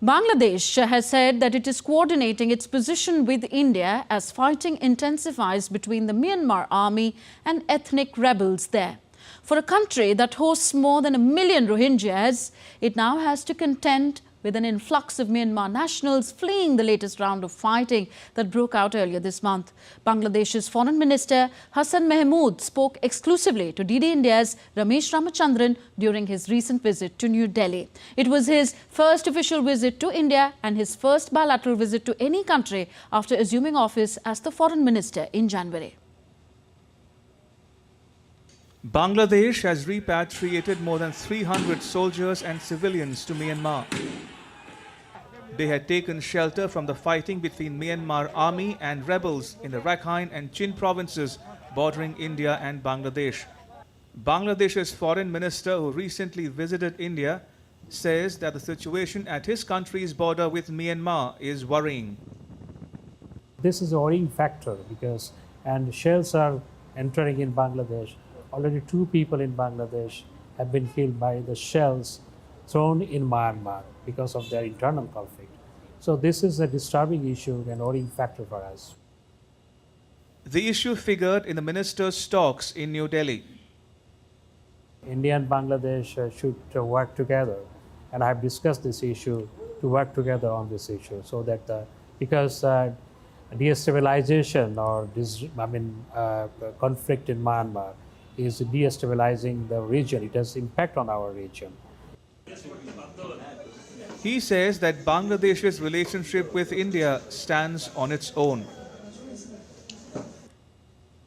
Bangladesh has said that it is coordinating its position with India as fighting intensifies between the Myanmar army and ethnic rebels there. For a country that hosts more than 1 million Rohingyas, it now has to contend with an influx of Myanmar nationals fleeing the latest round of fighting that broke out earlier this month. Bangladesh's Foreign Minister Hasan Mahmud spoke exclusively to DD India's Ramesh Ramachandran during his recent visit to New Delhi. It was his first official visit to India and his first bilateral visit to any country after assuming office as the Foreign Minister in January. Bangladesh has repatriated more than 300 soldiers and civilians to Myanmar. They had taken shelter from the fighting between Myanmar army and rebels in the Rakhine and Chin provinces bordering India and Bangladesh. Bangladesh's foreign minister, who recently visited India, says that the situation at his country's border with Myanmar is worrying. This is a worrying factor because shells are entering in Bangladesh. Already 2 people in Bangladesh have been killed by the shells thrown in Myanmar because of their internal conflict. So this is a disturbing issue and worrying factor for us. The issue figured in the minister's talks in New Delhi. India and Bangladesh should work together, and I have discussed this issue to work together on this issue so that because destabilization or conflict in Myanmar is destabilizing the region. It has impact on our region. He says that Bangladesh's relationship with India stands on its own.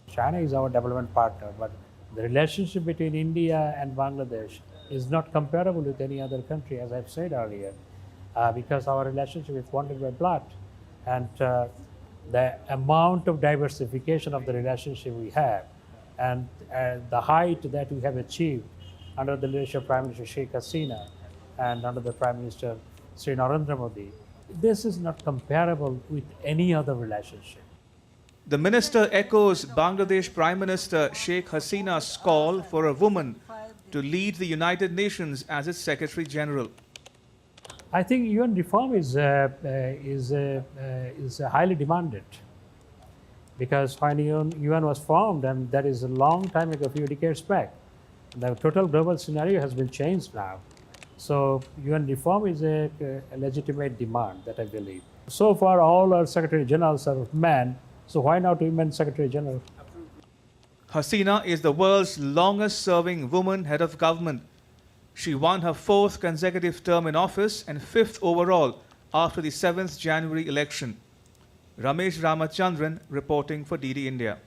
China is our development partner, but the relationship between India and Bangladesh is not comparable with any other country, as I've said earlier, because our relationship is bonded by blood, and the amount of diversification of the relationship we have and the height that we have achieved under the leadership of Prime Minister Sheikh Hasina and under the Prime Minister Sri Narendra Modi, this is not comparable with any other relationship. The minister echoes Bangladesh Prime Minister Sheikh Hasina's call for a woman to lead the United Nations as its Secretary General. I think UN reform is highly demanded, because when UN was formed, and that is a long time ago, a few decades back, the total global scenario has been changed now. So UN reform is a legitimate demand that I believe. So far, all our Secretary Generals are men, so why not women Secretary General? Hasina is the world's longest serving woman head of government. She won her 4th consecutive term in office and 5th overall after the 7th January election. Ramesh Ramachandran reporting for DD India.